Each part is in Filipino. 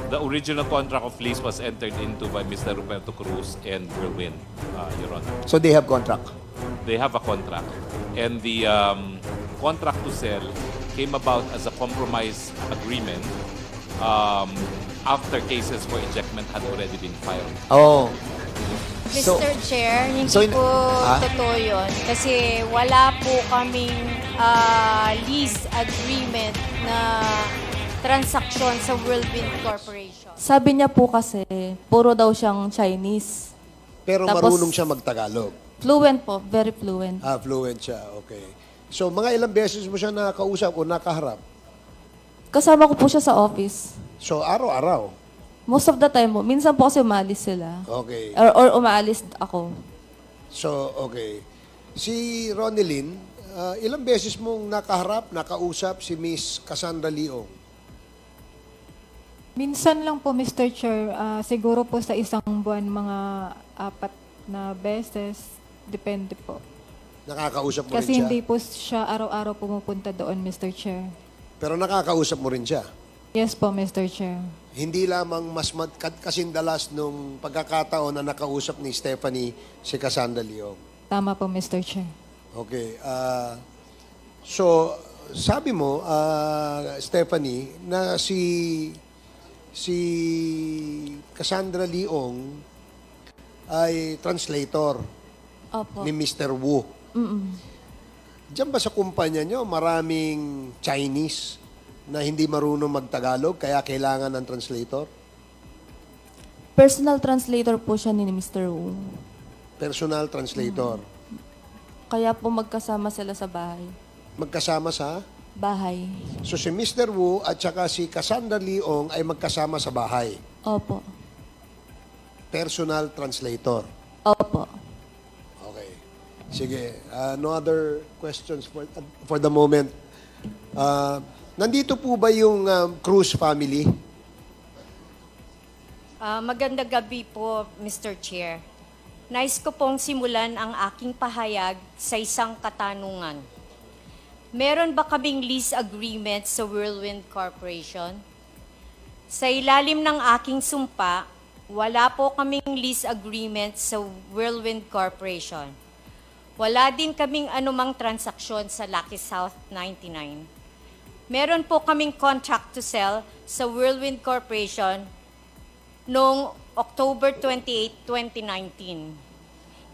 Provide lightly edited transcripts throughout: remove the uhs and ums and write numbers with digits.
The original contract of lease was entered into by Mr. Roberto Cruz and Whirlwind, Your Honor. So they have contract. They have a contract. And the contract to sell came about as a compromise agreement after cases for ejectment had already been filed. Oh. So, Mr. Chair, hindi so po totoo yun. Kasi wala po kaming lease agreement na transaksyon sa Whirlwind Corporation. Sabi niya po kasi, puro daw siyang Chinese. pero Tapos- marunong siya magtagalog. Fluent po, very fluent. Fluent siya, okay. So, mga ilang beses mo siya nakausap o nakaharap? Kasama ko po siya sa office. So, araw-araw. Most of the time po. Minsan po kasi umalis sila. Okay. Or umaalis ako. So, okay. Si Ronilyn, ilang beses mong nakaharap, nakausap si Miss Cassandra Leong? Minsan lang po, Mr. Chair, siguro po sa isang buwan, mga 4 na beses. Depende po. Nakakausap mo Kasi rin siya? hindi po siya araw-araw pumupunta doon, Mr. Chair. Pero nakakausap mo rin siya? Yes po, Mr. Chair. Hindi lamang kasindalas nung pagkakataon na nakausap ni Stephanie si Cassandra Leong. Tama po, Mr. Chair. Okay. So, sabi mo, Stephanie, na si Cassandra Leong ay translator Opo. ni Mr. Wu. Diyan ba sa kumpanya nyo maraming Chinese na hindi marunong magtagalog kaya kailangan ng translator? Personal translator po siya ni Mr. Wu. Personal translator. Kaya po magkasama sila sa bahay. Magkasama sa... Bahay. So si Mr. Wu at saka si Cassandra Leong ay magkasama sa bahay. Opo. Personal translator. Opo. Okay. Sige. No other questions for the moment. Nandito po ba yung Cruz family? Magandang gabi po, Mr. Chair. Nais ko pong simulan ang aking pahayag sa isang katanungan. Meron ba kaming lease agreement sa Whirlwind Corporation? Sa ilalim ng aking sumpa, wala po kaming lease agreement sa Whirlwind Corporation. Wala din kaming anumang transaksyon sa Lucky South 99. Meron po kaming contract to sell sa Whirlwind Corporation noong October 28, 2019.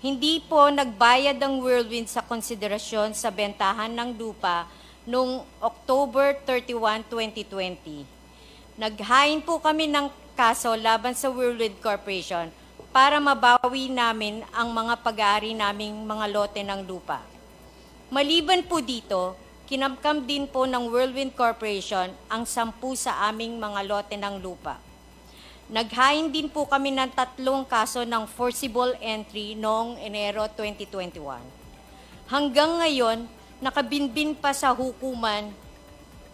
Hindi po nagbayad ang Whirlwind sa konsiderasyon sa bentahan ng lupa noong October 31, 2020. Naghain po kami ng kaso laban sa Whirlwind Corporation para mabawi namin ang mga pag-aari naming mga lote ng lupa. Maliban po dito, kinamkam din po ng Whirlwind Corporation ang 10 sa aming mga lote ng lupa. Naghain din po kami ng 3 kaso ng forcible entry noong Enero 2021. Hanggang ngayon, nakabinbin pa sa hukuman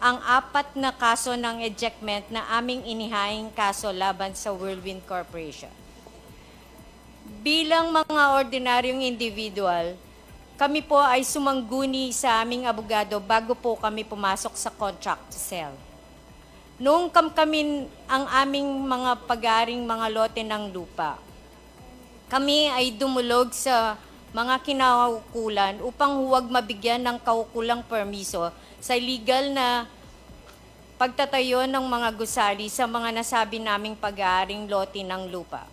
ang 4 na kaso ng ejectment na aming inihaing kaso laban sa Whirlwind Corporation. Bilang mga ordinaryong individual, kami po ay sumangguni sa aming abogado bago po kami pumasok sa contract to sell. Noong kami ang aming mga pag-aring mga lote ng lupa, kami ay dumulog sa mga kinaukulan upang huwag mabigyan ng kaukulang permiso sa legal na pagtatayo ng mga gusali sa mga nasabi naming pag-aaring lote ng lupa.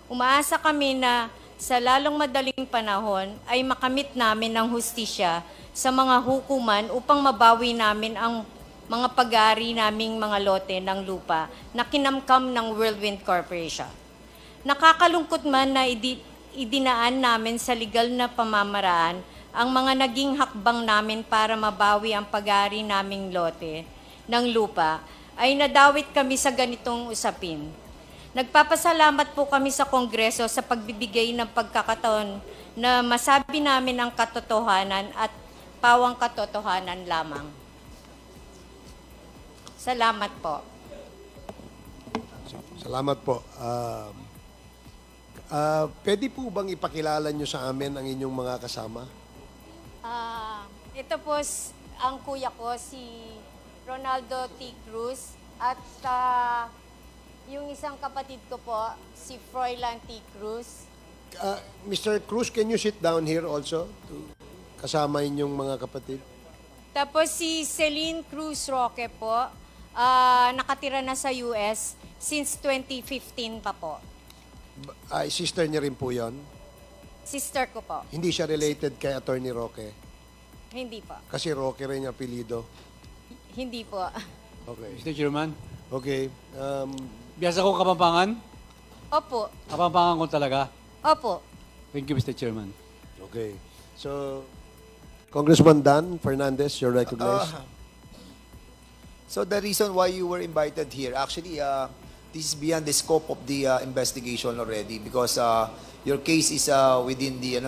Umaasa kami na sa lalong madaling panahon ay makamit namin ng hustisya sa mga hukuman upang mabawi namin ang mga pag-aari naming mga lote ng lupa na kinamkam ng Whirlwind Corporation. Nakakalungkot man na idinaan namin sa legal na pamamaraan ang mga naging hakbang namin para mabawi ang pag-aari naming lote ng lupa, ay nadawit kami sa ganitong usapin. Nagpapasalamat po kami sa Kongreso sa pagbibigay ng pagkakataon na masabi namin ang katotohanan at pawang katotohanan lamang. Salamat po. Salamat po. Pwede po bang ipakilala nyo sa amin ang inyong mga kasama? Ito po ang kuya ko, si Ronaldo T. Cruz, at isang kapatid ko po, si Froilan T. Cruz. Mr. Cruz, can you sit down here also? Kasama inyong mga kapatid. Tapos si Celine Cruz Roque po, nakatira na sa US since 2015 pa po. Sister niya rin po yon. Sister ko po. Hindi siya related kay Attorney Roque. Hindi po. Kasi Roque rin yung apelido. Hindi po. Okay. Mr. Chairman, Okay. biyasa ko Kapampangan. Opo. Kapampangan ko talaga. Opo. Thank you, Mr. Chairman. Okay. So, Congressman Dan Fernandez, you're recognized. So the reason why you were invited here, actually, this is beyond the scope of the investigation already because your case is within the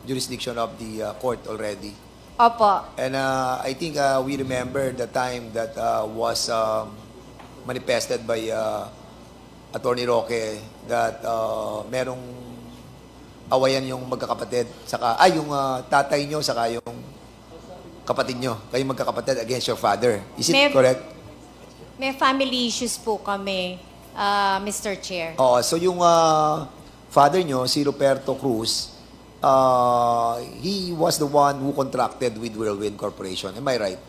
jurisdiction of the court already. Opo. And I think we remember the time that was manifested by Attorney Roque that merong awayan yung magkakapatid saka yung tatay nyo saka yung kapatid nyo. Kayo magkakapatid against your father. Is it correct? May family issues po kami, Mr. Chair. Oo. So yung father nyo, si Roberto Cruz, he was the one who contracted with Whirlwind Corporation. Am I right?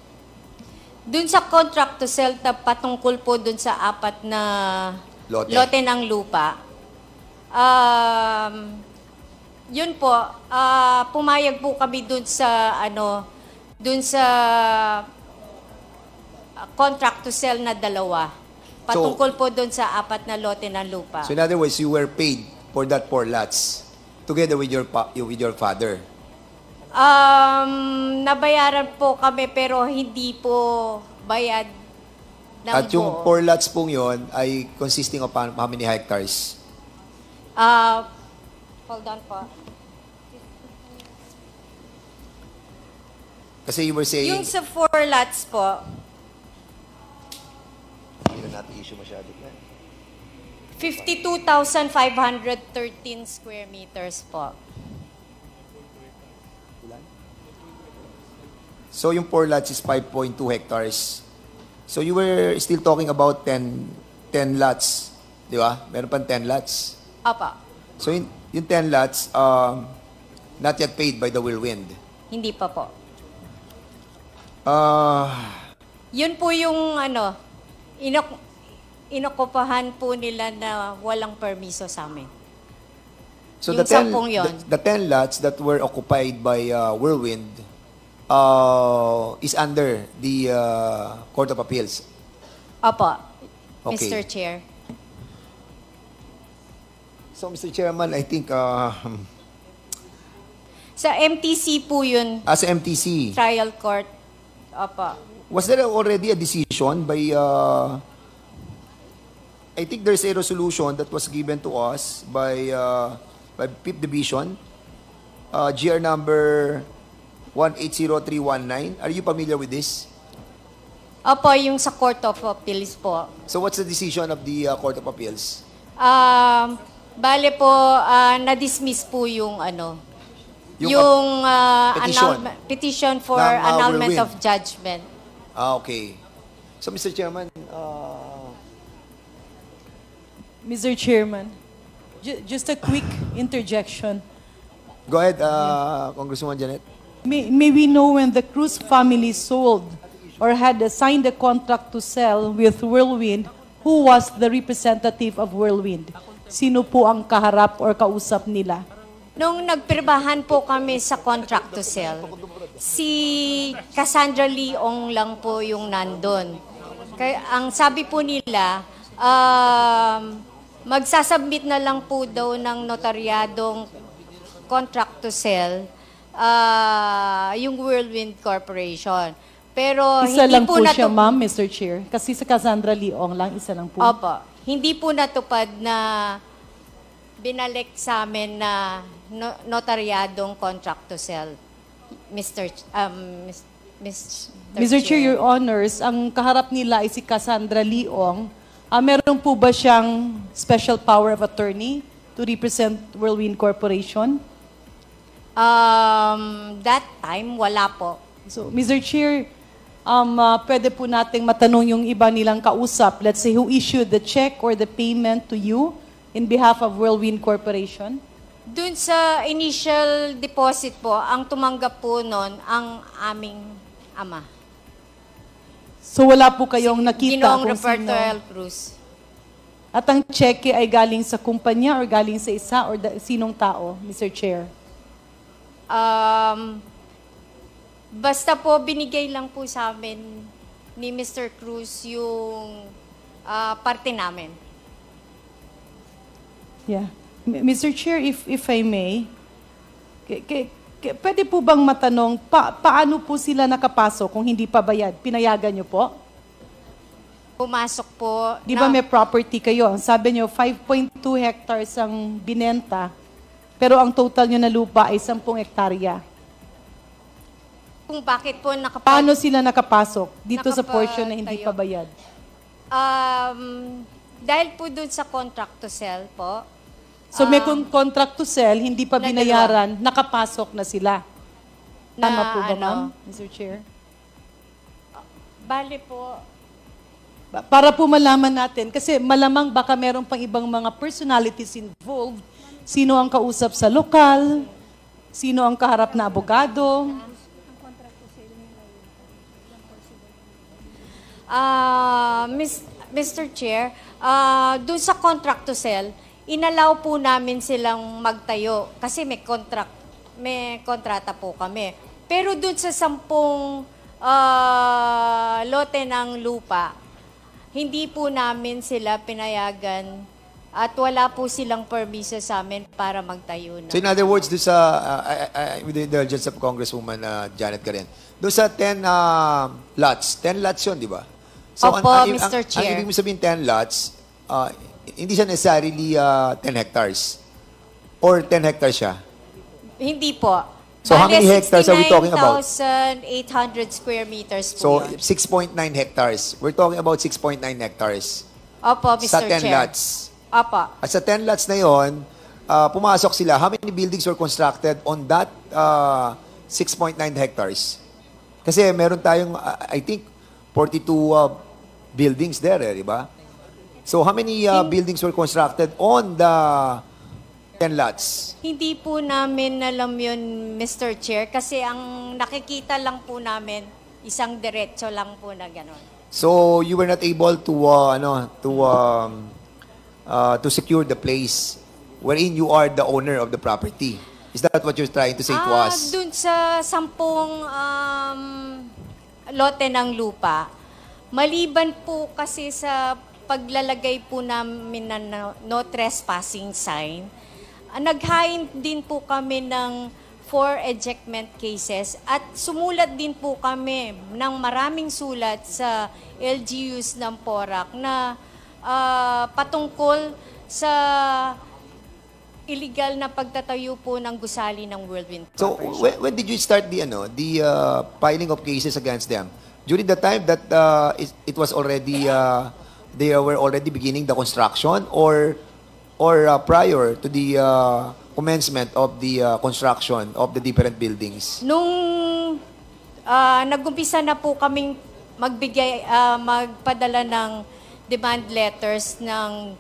Dun sa contract to sell, patungkol po dun sa 4 na lote ng lupa. Yun po, pumayag po kami dun sa contract to sell na 2. Patungkol po dun sa 4 na lote ng lupa. So in other words, you were paid for that 4 lots together with your father. Nabayaran po kami pero hindi po bayad ng At yung buo. 4 lots pong yon ay consisting of how many hectares? Hold on po. Kasi you were saying... Yung sa 4 lots po, Hindi na natin issue masyado. 52,513 square meters po. So yung 4 lots is 5.2 hectares. So you were still talking about 10 lots. Di ba? Meron pang 10 lots. Apa, So yung 10 lots, not yet paid by the Whirlwind. hindi pa po. Ah... Yun po yung inokupahan po nila na walang permiso sa amin. So Yung the 10, 10 yun. the 10 lots that were occupied by Whirlwind is under the Court of Appeals. Apa, Okay. Mr. Chair. So Mr. Chairman, I think Sa MTC po yun, as MTC, trial court. Apa. was there already a decision by I think there's a resolution that was given to us by 5th Division, GR number 180319. Are you familiar with this? Apa, yung sa Court of Appeals po. So what's the decision of the Court of Appeals? Bale po, na-dismiss po yung Yung petition. petition for Ng, annulment Whirlwind. of judgment. Okay. So Mr. Chairman, Mr. Chairman, just a quick interjection. go ahead, Congresswoman Janet. May we know when the Cruz family sold or had signed a contract to sell with Whirlwind, who was the representative of Whirlwind? Sino po ang kaharap or kausap nila? Nung nagpirbahan po kami sa contract to sell, si Cassandra Leong lang po yung nandun. Kaya ang sabi po nila, magsasubmit na lang po daw ng notaryadong contract to sell yung Whirlwind Corporation. Pero Isa hindi lang po siya, natupad. ma'am, Mr. Chair. Kasi sa Cassandra Leong lang, isa lang po. Opo. Hindi po natupad na binalik sa amin na notaryadong contract to sell. Mr. Mr. Chair, Your Honors, ang kaharap nila ay si Cassandra Leong. Meron po ba siyang special power of attorney to represent Whirlwind Corporation? That time, wala po. So, Mr. Chair, pwede po nating matanong yung iba nilang kausap. Let's say, who issued the check or the payment to you in behalf of Whirlwind Corporation? Dun sa initial deposit po, ang tumanggap po nun ang aming ama. So wala po kayong nakita Ginoong kung Roberto sino. L. Cruz. At ang cheque ay galing sa kumpanya or galing sa isa or sinong tao, Mr. Chair? Basta po binigay lang po sa amin ni Mr. Cruz yung parte namin. Yeah. Mr. Chair, if I may, pwede po bang matanong, paano po sila nakapasok kung hindi pa bayad? Pinayagan niyo po? Pumasok po. Di ba may property kayo? Sabi niyo, 5.2 hectares ang binenta, pero ang total niyo na lupa ay 10 hektarya. Kung bakit po Paano sila nakapasok dito sa portion na hindi nakapatayo? pa bayad? Dahil po dun sa contract to sell po. So may contract to sell, hindi pa na binayaran, nakapasok na sila. Tama po ba, ano, ma'am, Mr. Chair? Bale po, Para po malaman natin, kasi malamang baka meron pang ibang mga personalities involved. Sino ang kausap sa lokal? Sino ang kaharap na abogado? Mr. Chair, doon sa contract to sell, inalaw po namin silang magtayo kasi may kontrata po kami. Pero doon sa 10 lote ng lupa, hindi po namin sila pinayagan at wala po silang permiso sa amin para magtayo na. So in other words, doon sa, with the indulgence of Congresswoman Janet Karen, doon sa 10 lots, 10 lots yun, di ba? So, Opo, Mr. Chair. Ang ibig mo sabihin 10 lots, hindi siya necessarily 10 hectares. Or 10 hectares siya. Hindi po. So how many hectares are we talking about? 69,800 square meters So po yun. 6.9 hectares. We're talking about 6.9 hectares. Opo, Mr. Sa 10 Chair. lots. Opo. At sa 10 lots na yon, pumasok sila. How many buildings were constructed on that 6.9 hectares? Kasi meron tayong, I think, 42 buildings there, di ba? So how many buildings were constructed on the 10 lots? Hindi po namin alam yun, Mr. Chair, kasi ang nakikita lang po namin, isang diretso lang po na gano'n. So you were not able to secure the place wherein you are the owner of the property. Is that what you're trying to say to us? Doon sa 10 lote ng lupa, maliban po kasi sa paglalagay po namin na no trespassing sign, nag-hain din po kami ng 4 ejectment cases at sumulat din po kami ng maraming sulat sa LGUs ng PORAC na patungkol sa illegal na pagtatayo po ng gusali ng Whirlwind So Corporation. when did you start the filing of cases against them? During the time that it was already they were already beginning the construction or prior to the commencement of the construction of the different buildings? Nung nag-umpisa na po kaming magpadala ng demand letters ng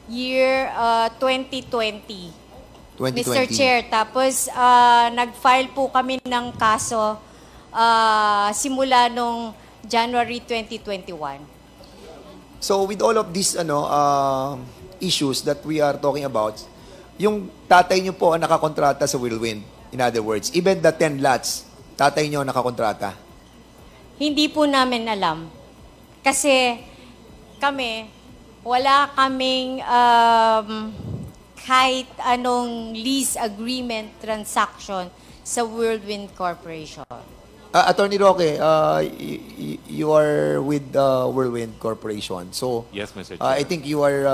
year 2020. 2020. Mr. Chair, tapos nag-file po kami ng kaso simula nung January 2021. So with all of these issues that we are talking about, yung tatay niyo po ang nakakontrata sa Whirlwind. In other words, even the 10 lots, tatay niyo ang nakakontrata. Hindi po namin alam. Kasi kami, wala kaming kahit anong lease agreement transaction sa Whirlwind Corporation. Attorney Roque, you are with Whirlwind Corporation. So, Yes, Mr. Chair. I think you are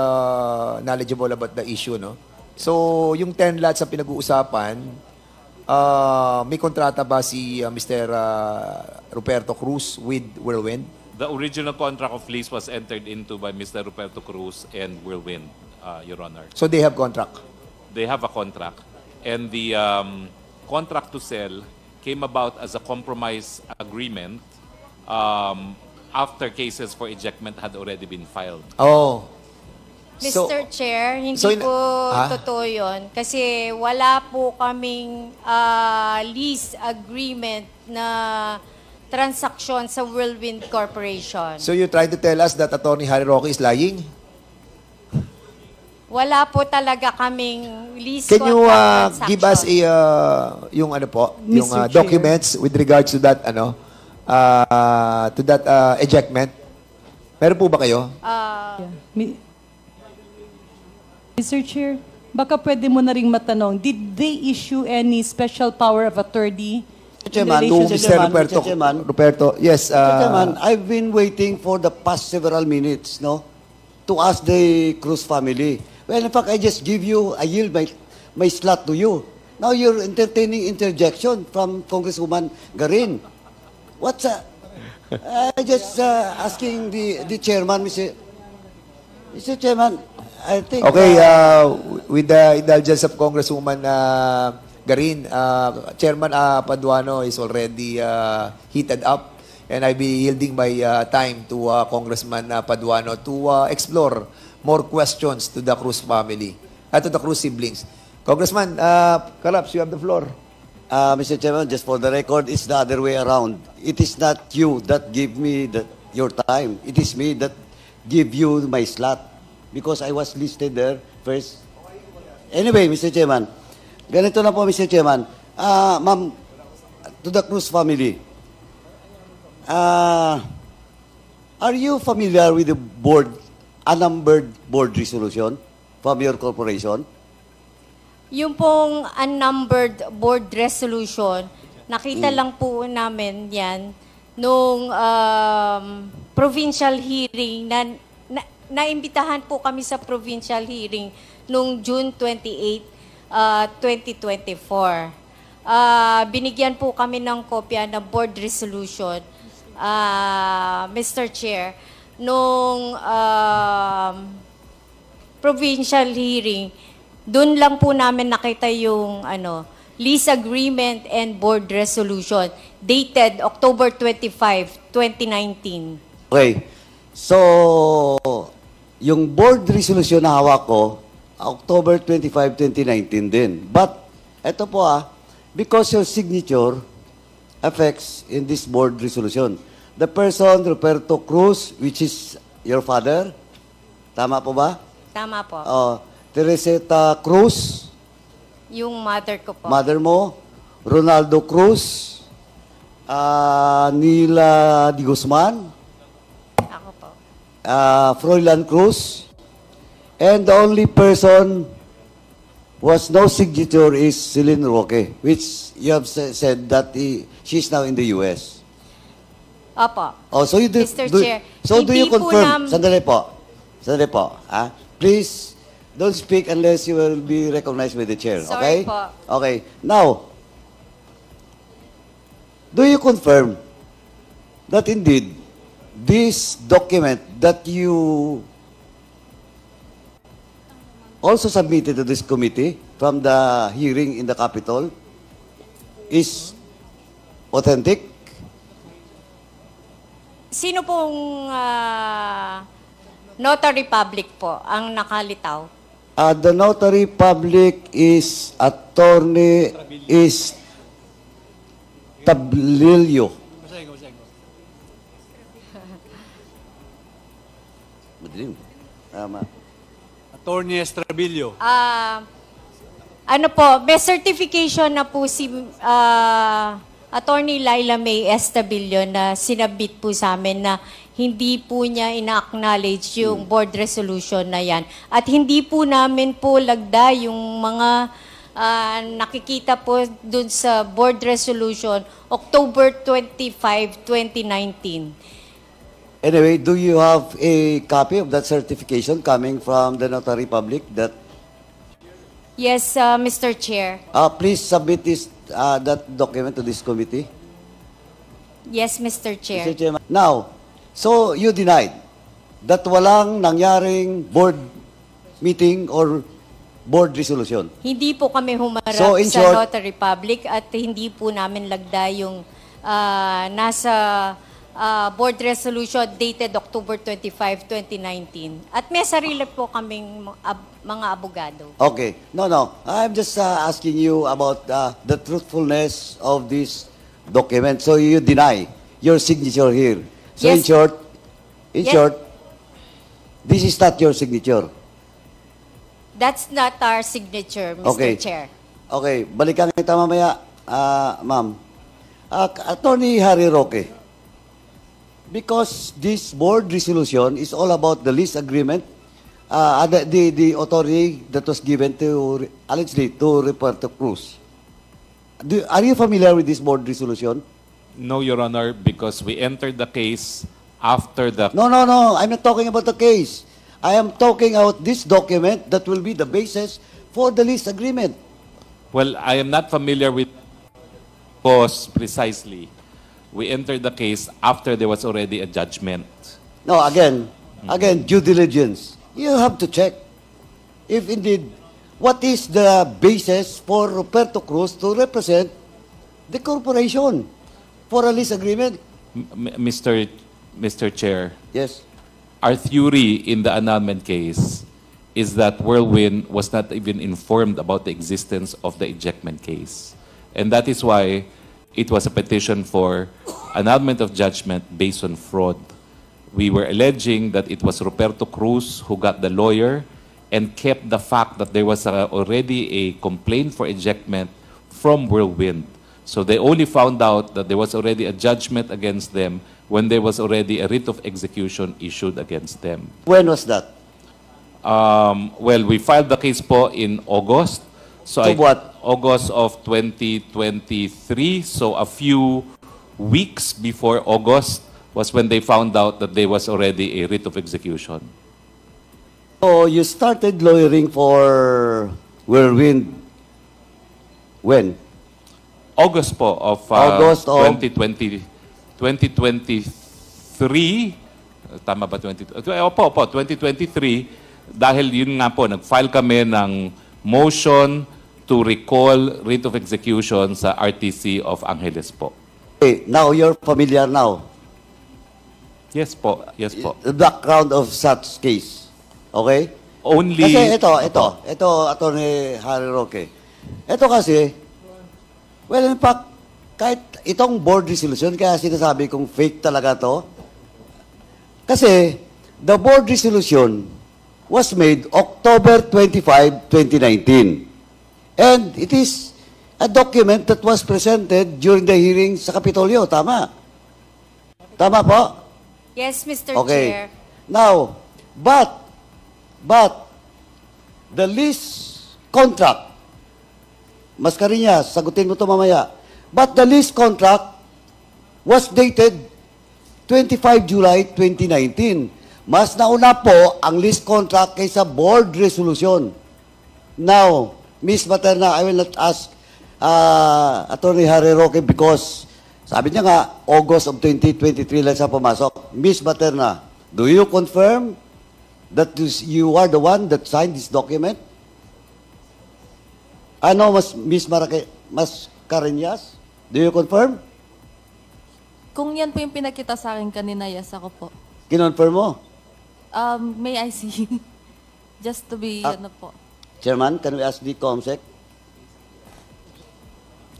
knowledgeable about the issue, no? So, yung 10 lots na pinag-uusapan, may kontrata ba si Mr. Ruperto Cruz with Whirlwind? The original contract of lease was entered into by Mr. Ruperto Cruz and Whirlwind, Your Honor. So, they have contract? They have a contract. And the contract to sell came about as a compromise agreement after cases for ejectment had already been filed. Oh. So, Mr. Chair, hindi so in- po Ah? totoo yun. Kasi wala po kaming lease agreement na transaksyon sa Whirlwind Corporation. so you trying to tell us that Attorney Harry Roque is lying? Wala po talaga kaming lease Can you contract give us transaction. yung ano po, yung Mr. Chair. documents with regards to that ejectment? Meron po ba kayo? Mr. Chair, baka pwede mo na ring matanong, did they issue any special power of attorney in Chairman, relation to Mr. Chairman, Roberto. Mr. Chairman. Roberto, yes. Mr. Chairman, I've been waiting for the past several minutes, no, to ask the Cruz family. Well, in fact, I yield my slot to you. Now you're entertaining interjection from Congresswoman Garin. What's I just asking the chairman, Mr. Chairman, I think... Okay, with the indulgence of Congresswoman Garin, Chairman Paduano is already heated up, and I'll be yielding my time to Congressman Paduano to explore more questions to the Cruz family, to the Cruz siblings. Congressman, Caraps, you have the floor. Mr. Chairman, just for the record, it's the other way around. It is not you that give me your time. It is me that give you my slot because I was listed there first. Anyway, Mr. Chairman, ganito na po, Mr. Chairman. Ma'am, to the Cruz family, are you familiar with the unnumbered board resolution from your corporation? Yung pong unnumbered board resolution, nakita lang po namin yan nung provincial hearing naimbitahan po kami sa provincial hearing nung June 28, 2024. Binigyan po kami ng kopya ng board resolution, Mr. Chair, nung provincial hearing. Doon lang po namin nakita yung lease agreement and board resolution dated October 25, 2019. Okay. So, yung board resolution na hawak ko, October 25, 2019 din. But, eto po because your signature affects in this board resolution. The person, Roberto Cruz, which is your father, tama po ba? Tama po. Teresita Cruz, Yung mother ko po. mother mo, Ronaldo Cruz, Nila Di Guzman, Ako po. Froilan Cruz, and the only person who has no signature is Celine Roque, which you have said that she's now in the US. Opo. Oh, so you do, Mr. Chair, do you hindi po confirm? Sandali po. Please, don't speak unless you will be recognized by the chair. Sorry Okay? po. Okay. Now, do you confirm that indeed this document that you also submitted to this committee from the hearing in the Capitol is authentic? Sino pong notary public po ang nakalitaw? The notary public is attorney is Tablilio. Madilim. Tama. Attorney Estrabillo. Ano po, may certification na po si Attorney Laila May Estabillo na sinabit po sa amin na hindi po niya ina-acknowledge yung board resolution na yan. At hindi po namin po lagda yung mga nakikita po dun sa board resolution October 25, 2019. Anyway, do you have a copy of that certification coming from the notary public that Yes, Mr. Chair. please submit that document to this committee? Yes, Mr. Chair. Mr. Chairman. Now, so you denied that walang nangyaring board meeting or board resolution. Hindi po kami humarap So, in sa short- Notary Public at hindi po namin lagda yung nasa board resolution dated October 25, 2019. At may sarili po kaming mga abogado. Okay. No. I'm just asking you about the truthfulness of this document. So you deny your signature here. So Yes. in Yes. short, this is not your signature. That's not our signature, Mr. Okay. Chair. Okay, balikan kita mamaya, ma'am. Attorney Harry Roque, because this board resolution is all about the lease agreement, the authority that was given to, allegedly, to Roberto Cruz. Are you familiar with this board resolution? No, Your Honor, because we entered the case after the... No. I'm not talking about the case. I am talking about this document that will be the basis for the lease agreement. Well, I am not familiar with because precisely we entered the case after there was already a judgment. No, again, due diligence. You have to check if indeed what is the basis for Roberto Cruz to represent the corporation for a lease agreement. Mr. Chair, Yes. our theory in the annulment case is that Whirlwind was not even informed about the existence of the ejectment case. And that is why it was a petition for annulment of judgment based on fraud. We were alleging that it was Roberto Cruz who got the lawyer and kept the fact that there was already a complaint for ejectment from Whirlwind. So they only found out that there was already a judgment against them when there was already a writ of execution issued against them. When was that? Well, we filed the case po in August. So what? August of 2023. So a few weeks before August was when they found out that there was already a writ of execution. So you started lawyering for Whirlwind when? August po of, August of 2023. Tama ba 2023? Dahil yun nga po, nag-file kami ng motion to recall writ of execution sa RTC of Angeles po. Okay, now you're familiar now. Yes po, yes po. The background of such case. Okay? Only... Kasi ito, Attorney Harry Roque. Ito kasi, well, in fact, kahit itong board resolution, kaya sinasabi kong fake talaga to. Kasi, the board resolution was made October 25, 2019. And it is a document that was presented during the hearing sa Kapitolyo. Tama? Tama po? Yes, Mr. Okay. Chair. Now, but the lease contract, Mascareñas, sagutin mo to mamaya. But the lease contract was dated 25 July 2019. Mas nauna po ang lease contract kaysa board resolution. Now, Ms. Materna, I will not ask Attorney Harry Roque because sabi niya nga, August of 2023 lang siya pumasok. Ms. Materna, do you confirm that you are the one that signed this document? Ano, Ms. Mascareñas? Do you confirm? Kung yan po yung pinakita sa akin kanina, yes ako po. Kinonfirm mo? May I see? Just to be, ano po. Chairman, can we ask the COMSEC?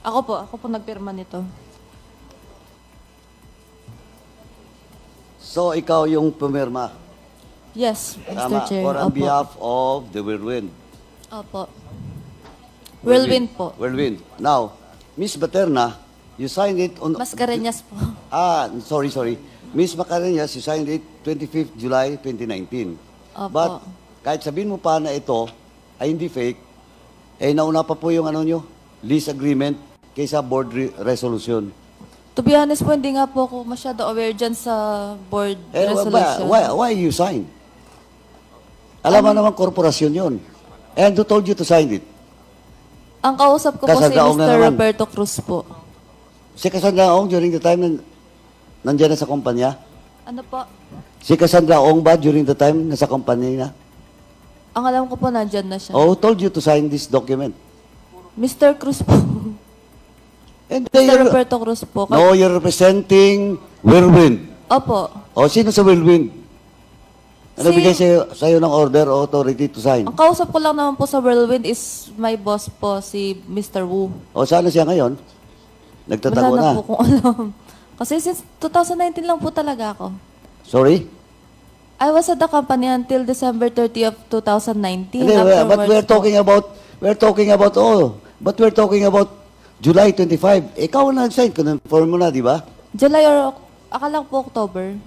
Ako po nagpirma nito. So, ikaw yung pumirma. Yes, Mr. Tama, Chair. or on Opo. behalf of the Whirlwind. Opo. Whirlwind po. Whirlwind. Now, Ms. Materna, you signed it on... Mascareñas po. Sorry. Ms. Mascareñas, you signed it 25th July 2019. Opo. But, kahit sabihin mo pa na ito ay hindi fake, nauna pa po yung lease agreement kaysa board resolution. To be honest po, hindi nga po ako masyado aware dyan sa board resolution. Why you signed? Alam mo naman korporasyon yun. And who told you to sign it? Ang kausap ko po si Kasandaong na Mr. naman. Roberto Cruz po. Si Cassandra Ong during the time nandiyan na sa kumpanya? Ano po? Si Cassandra Ong ba during the time nasa kumpanya na? Ang alam ko po, nandyan na siya. Oh, who told you to sign this document? Mr. Cruz po. And Mr. Roberto Cruz po. No, you're representing Whirlwind. Opo. O, sino sa Whirlwind? Ano bigay sa'yo ng order o authority to sign? Ang kausap ko lang naman po sa Whirlwind is my boss po, si Mr. Wu. O, saan na siya ngayon? Nagtatago Wala na. na po kung alam. Kasi since 2019 lang po talaga ako. Sorry? I was at the company until December 30 of 2019. Hindi, but we're Afterwards talking about July 25. Ikaw ang nag-sign, confirm mo na, di ba? July or akala po October.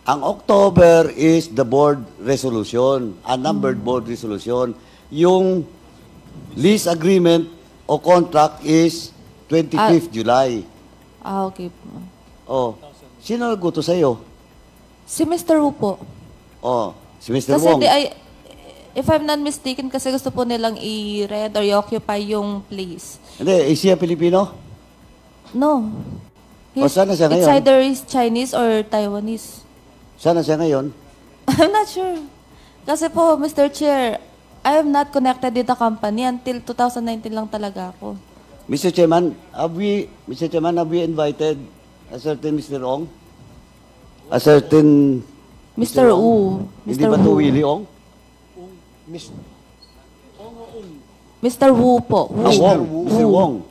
Ang October is the board resolution, a numbered board resolution. Yung lease agreement o contract is 25th July. Ah, okay po. Oh, sino nagguto sa'yo? Si Mr. Wu po. Oh, si Mr. Kasi Wong. if I'm not mistaken, kasi gusto po nilang i-rent or i-occupy yung place. Hindi, is siya Pilipino? No. O, saan na siya It's ngayon? either is Chinese or Taiwanese. Saan na siya ngayon? I'm not sure. Kasi po, Mr. Chair, I am not connected with the company until 2019 lang talaga ako. Mr. Chairman, have we invited a certain Mr. Ong? A certain Mr. Wu. Hindi ba ito Willie Ong? Mr. Wu po. Wu. Mr. Wong.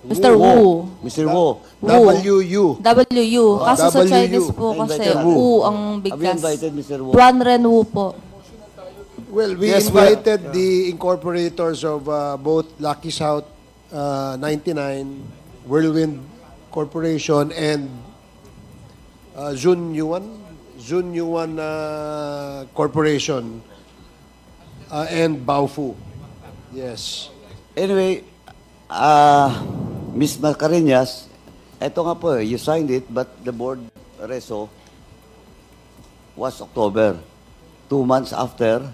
Mr. Wu. Mr. Wo. WU. WU. Kaso sa WU. Chinese po kasi Invited Wu ang Have you bigkas. invited Mr. Wo? Juan Ren Wu po. Well, we Yes, invited the incorporators of both Lucky South 99, Whirlwind Corporation, and Zun Yuan Corporation, and Baofu. Yes. Anyway, Ms. Mascareñas, eto nga po, you signed it, but the board reso was October. 2 months after,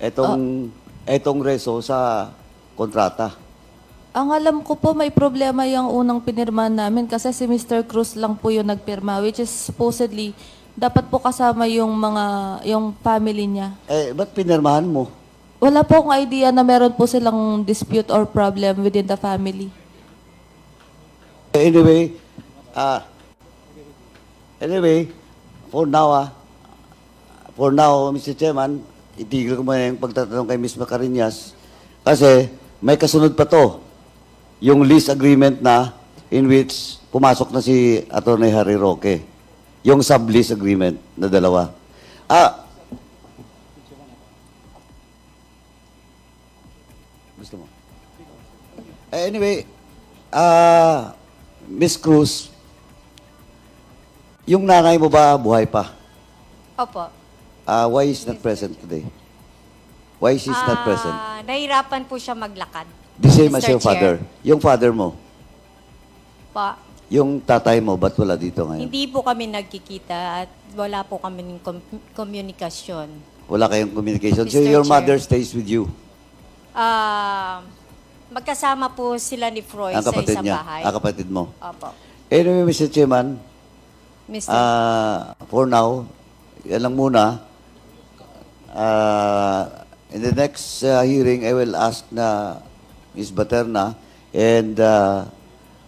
etong reso sa kontrata. Ang alam ko po, may problema yung unang pinirmahan namin kasi si Mr. Cruz lang po yung nagpirma, which is supposedly, dapat po kasama yung family niya. Ba't pinirmahan mo? Wala po akong idea na meron po silang dispute or problem within the family. Anyway, for now, Mr. Chairman, itigil ko muna yung pagtatanong kay Ms. Mascareñas kasi may kasunod pa to, yung lease agreement na in which pumasok na si Atty. Harry Roque. Yung sublease agreement na dalawa. Gusto mo? Anyway, Miss Cruz, yung nanay mo ba buhay pa? Opo. Why is not present today? Why is she not present? Nahirapan po siya maglakad. The same as Mr. your father. Chair. Yung father mo, Pa, yung tatay mo, ba't wala dito ngayon? hindi po kami nagkikita at wala po kami ng komunikasyon. Wala kayong communication. So Mr. your Chair. mother stays with you. Magkasama po sila ni Froy Ang sa kapatid isang niya. bahay. Ang kapatid mo. Opo. Anyway, Mr. Chairman, Mr. for now, yan lang muna. In the next hearing, I will ask na Ms. Baterna and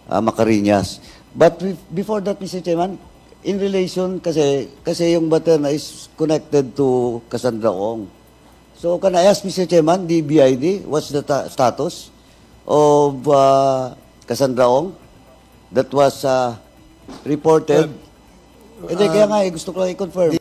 Mascareñas. But before that, Mr. Chairman, in relation, kasi yung Baterna is connected to Cassandra Ong. So can I ask, Mr. Chairman, the BID, what's the status of Cassandra Ong that was reported? Hindi, kaya nga, gusto ko lang i-confirm.